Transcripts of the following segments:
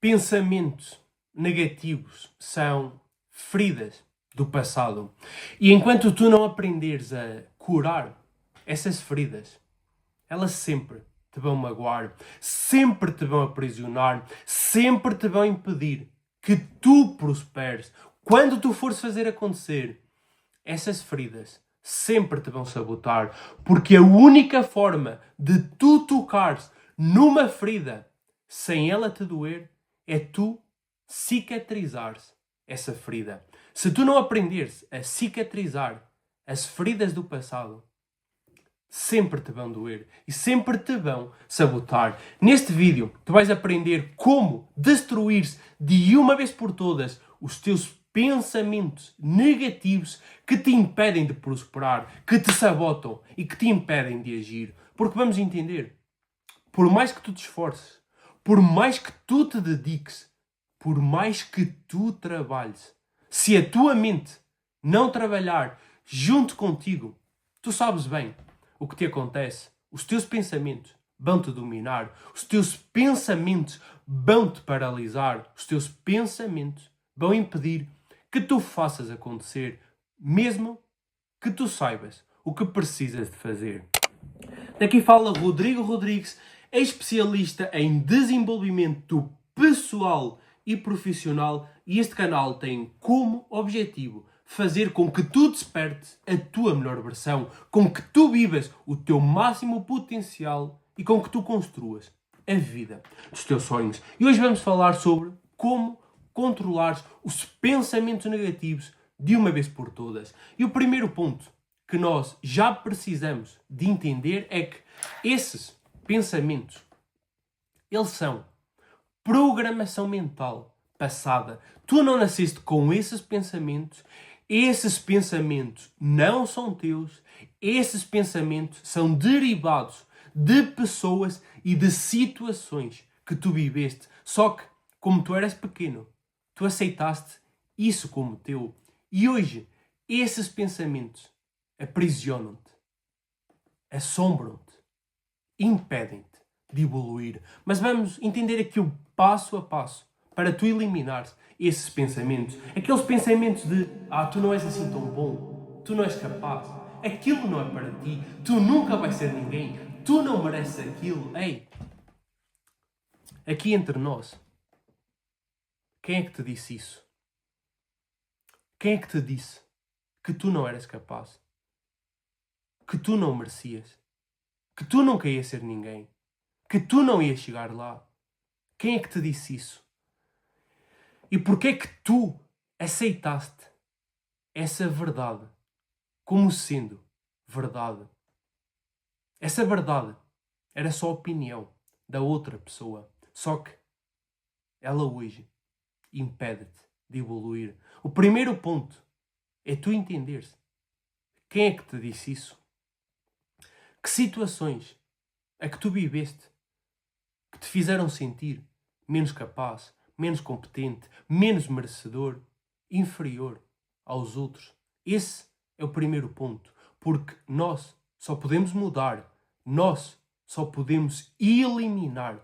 Pensamentos negativos são feridas do passado. E enquanto tu não aprenderes a curar essas feridas, elas sempre te vão magoar, sempre te vão aprisionar, sempre te vão impedir que tu prosperes. Quando tu fores fazer acontecer, essas feridas sempre te vão sabotar, porque a única forma de tu tocares numa ferida sem ela te doer é tu cicatrizares essa ferida. Se tu não aprenderes a cicatrizar as feridas do passado, sempre te vão doer e sempre te vão sabotar. Neste vídeo, tu vais aprender como destruir de uma vez por todas os teus pensamentos negativos que te impedem de prosperar, que te sabotam e que te impedem de agir. Porque vamos entender, por mais que tu te esforces, por mais que tu te dediques, por mais que tu trabalhes, se a tua mente não trabalhar junto contigo, tu sabes bem o que te acontece. Os teus pensamentos vão-te dominar, os teus pensamentos vão-te paralisar, os teus pensamentos vão impedir que tu faças acontecer, mesmo que tu saibas o que precisas de fazer. Daqui fala Rodrigo Rodrigues, é especialista em desenvolvimento pessoal e profissional, e este canal tem como objetivo fazer com que tu despertes a tua melhor versão, com que tu vivas o teu máximo potencial e com que tu construas a vida dos teus sonhos. E hoje vamos falar sobre como controlar os pensamentos negativos de uma vez por todas. E o primeiro ponto que nós já precisamos de entender é que esses pensamentos, eles são programação mental passada. Tu não nasceste com esses pensamentos não são teus, esses pensamentos são derivados de pessoas e de situações que tu viveste. Só que, como tu eras pequeno, tu aceitaste isso como teu. E hoje, esses pensamentos aprisionam-te, assombram-te, impedem-te de evoluir. Mas vamos entender aqui o passo a passo para tu eliminares esses pensamentos. Aqueles pensamentos de tu não és assim tão bom, tu não és capaz, aquilo não é para ti, tu nunca vais ser ninguém, tu não mereces aquilo. Ei, aqui entre nós, quem é que te disse isso? Quem é que te disse que tu não eras capaz? Que tu não merecias? Que tu nunca ias ser ninguém? Que tu não ias chegar lá? Quem é que te disse isso? E porquê é que tu aceitaste essa verdade como sendo verdade? Essa verdade era só a opinião da outra pessoa. Só que ela hoje impede-te de evoluir. O primeiro ponto é tu entenderes quem é que te disse isso. Que situações é que tu viveste que te fizeram sentir menos capaz, menos competente, menos merecedor, inferior aos outros. Esse é o primeiro ponto. Porque nós só podemos mudar, nós só podemos eliminar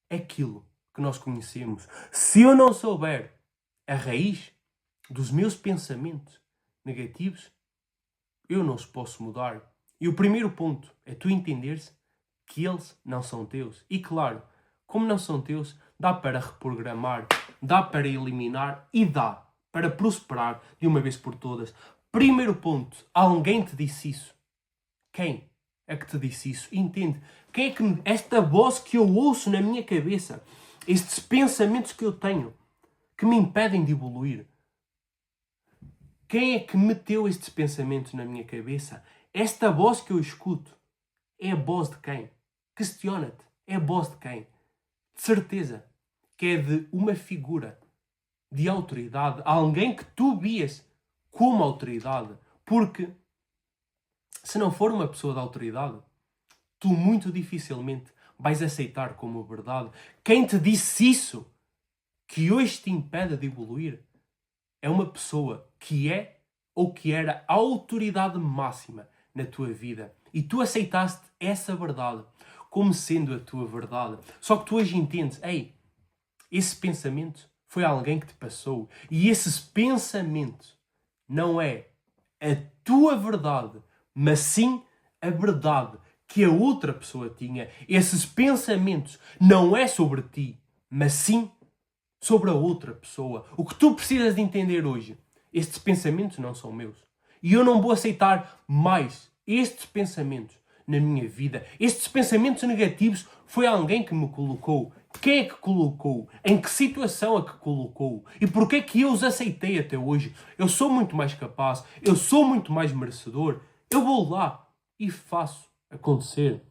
aquilo que nós conhecemos. Se eu não souber a raiz dos meus pensamentos negativos, eu não os posso mudar. E o primeiro ponto é tu entenderes que eles não são teus. E claro, como não são teus, dá para reprogramar, dá para eliminar e dá para prosperar de uma vez por todas. Primeiro ponto, alguém te disse isso. Quem é que te disse isso? Entende? Quem é que esta voz que eu ouço na minha cabeça, estes pensamentos que eu tenho, que me impedem de evoluir? Quem é que meteu estes pensamentos na minha cabeça? Esta voz que eu escuto é a voz de quem? Questiona-te. É a voz de quem? De certeza que é de uma figura de autoridade, alguém que tu vias como autoridade. Porque se não for uma pessoa de autoridade, tu muito dificilmente vais aceitar como verdade. Quem te disse isso, que hoje te impede de evoluir, é uma pessoa que é ou que era a autoridade máxima na tua vida. E tu aceitaste essa verdade como sendo a tua verdade. Só que tu hoje entendes, ei, Esse pensamento foi alguém que te passou. E esse pensamento não é a tua verdade, mas sim a verdade que a outra pessoa tinha. Esses pensamentos não é sobre ti, mas sim sobre a outra pessoa. O que tu precisas de entender hoje, estes pensamentos não são meus. E eu não vou aceitar mais estes pensamentos na minha vida. Estes pensamentos negativos foi alguém que me colocou. Quem é que colocou? Em que situação é que colocou? E porquê é que eu os aceitei até hoje? Eu sou muito mais capaz, eu sou muito mais merecedor. Eu vou lá e faço acontecer.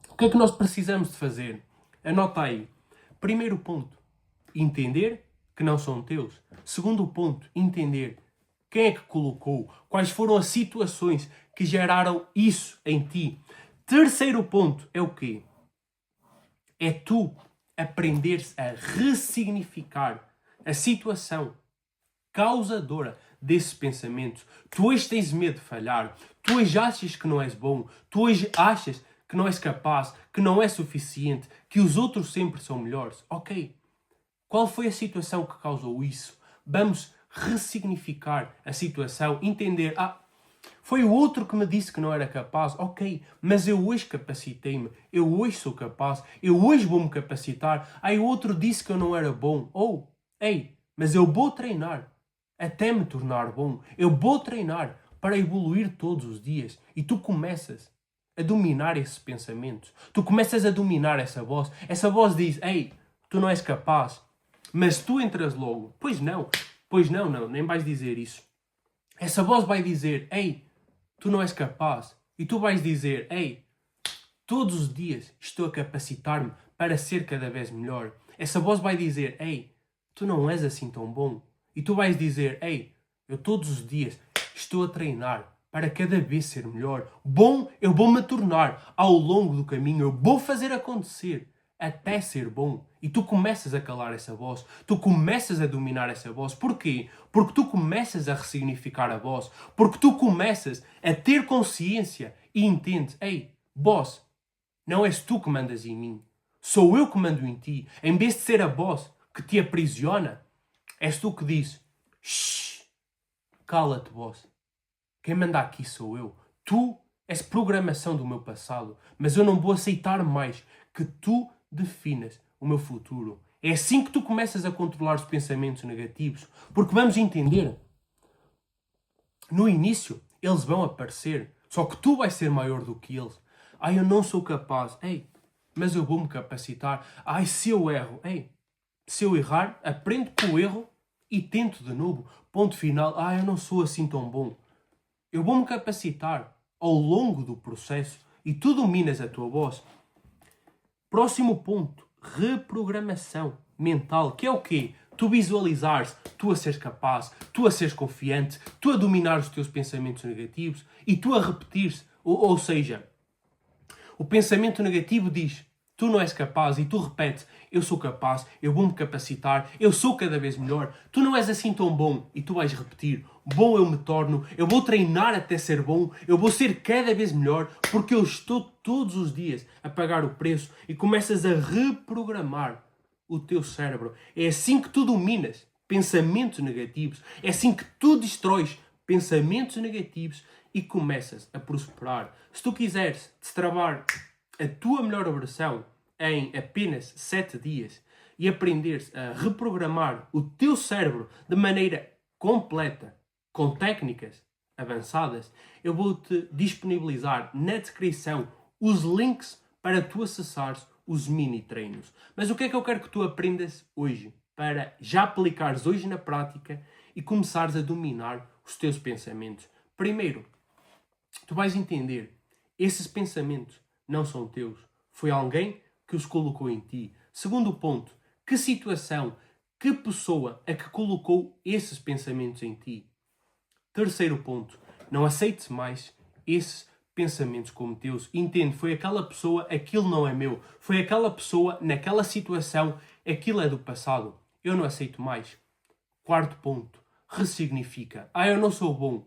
O que é que nós precisamos de fazer? Anota aí. Primeiro ponto, entender que não são teus. Segundo ponto, entender quem é que colocou, quais foram as situações que geraram isso em ti. Terceiro ponto é o quê? É tu aprenderes a ressignificar a situação causadora desses pensamentos. Tu hoje tens medo de falhar, tu hoje achas que não és bom, tu hoje achas que não és capaz, que não é suficiente, que os outros sempre são melhores. Ok, qual foi a situação que causou isso? Vamos ressignificar a situação, entender, foi o outro que me disse que não era capaz. Ok, mas eu hoje capacitei-me, eu hoje sou capaz, eu hoje vou-me capacitar. O outro disse que eu não era bom. Ei, mas eu vou treinar até me tornar bom. Eu vou treinar para evoluir todos os dias. E tu começas a dominar esses pensamentos. Tu começas a dominar essa voz. Essa voz diz, ei, tu não és capaz. Mas tu entras logo. Pois não, nem vais dizer isso. Essa voz vai dizer, ei, tu não és capaz. E tu vais dizer, ei, todos os dias estou a capacitar-me para ser cada vez melhor. Essa voz vai dizer, ei, tu não és assim tão bom. E tu vais dizer, ei, eu todos os dias estou a treinar para cada vez ser melhor. Bom, eu vou me tornar ao longo do caminho, eu vou fazer acontecer até ser bom. E tu começas a calar essa voz, tu começas a dominar essa voz. Porquê? Porque tu começas a ressignificar a voz, porque tu começas a ter consciência e entendes, ei, boss, não és tu que mandas em mim, sou eu que mando em ti. Em vez de ser a voz que te aprisiona, és tu que dizes, shh, cala-te, boss. Quem manda aqui sou eu. Tu és programação do meu passado, mas eu não vou aceitar mais que tu definas o meu futuro. É assim que tu começas a controlar os pensamentos negativos, porque vamos entender, no início eles vão aparecer, só que tu vais ser maior do que eles. Eu não sou capaz. Ei, mas eu vou-me capacitar. Se eu erro. Ei, se eu errar, aprendo com o erro e tento de novo. Ponto final. Eu não sou assim tão bom. Eu vou-me capacitar ao longo do processo e tu dominas a tua voz. Próximo ponto, reprogramação mental, que é o quê? Tu visualizares, tu a seres capaz, tu a seres confiante, tu a dominar os teus pensamentos negativos e tu a repetir-se. Ou seja, o pensamento negativo diz, tu não és capaz, e tu repetes, eu sou capaz, eu vou-me capacitar, eu sou cada vez melhor, tu não és assim tão bom, e tu vais repetir, bom eu me torno, eu vou treinar até ser bom, eu vou ser cada vez melhor, porque eu estou todos os dias a pagar o preço, e começas a reprogramar o teu cérebro. É assim que tu dominas pensamentos negativos, é assim que tu destróis pensamentos negativos e começas a prosperar. Se tu quiseres destravar a tua melhor versão em apenas 7 dias e aprenderes a reprogramar o teu cérebro de maneira completa, com técnicas avançadas, eu vou-te disponibilizar na descrição os links para tu acessares os mini treinos. Mas o que é que eu quero que tu aprendas hoje? Para já aplicares hoje na prática e começares a dominar os teus pensamentos. Primeiro, tu vais entender, esses pensamentos não são teus. Foi alguém que os colocou em ti. Segundo ponto, que situação, que pessoa é que colocou esses pensamentos em ti? Terceiro ponto, não aceites mais esses pensamentos como teus. Entende, foi aquela pessoa, aquilo não é meu. Foi aquela pessoa, naquela situação, aquilo é do passado. Eu não aceito mais. Quarto ponto, ressignifica. Eu não sou bom.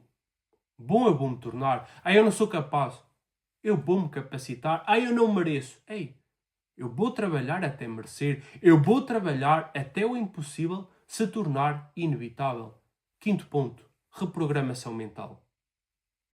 Bom eu vou-me tornar. Eu não sou capaz. Eu vou-me capacitar. Eu não mereço. Ei, Eu vou trabalhar até merecer. Eu vou trabalhar até o impossível se tornar inevitável. Quinto ponto, reprogramação mental.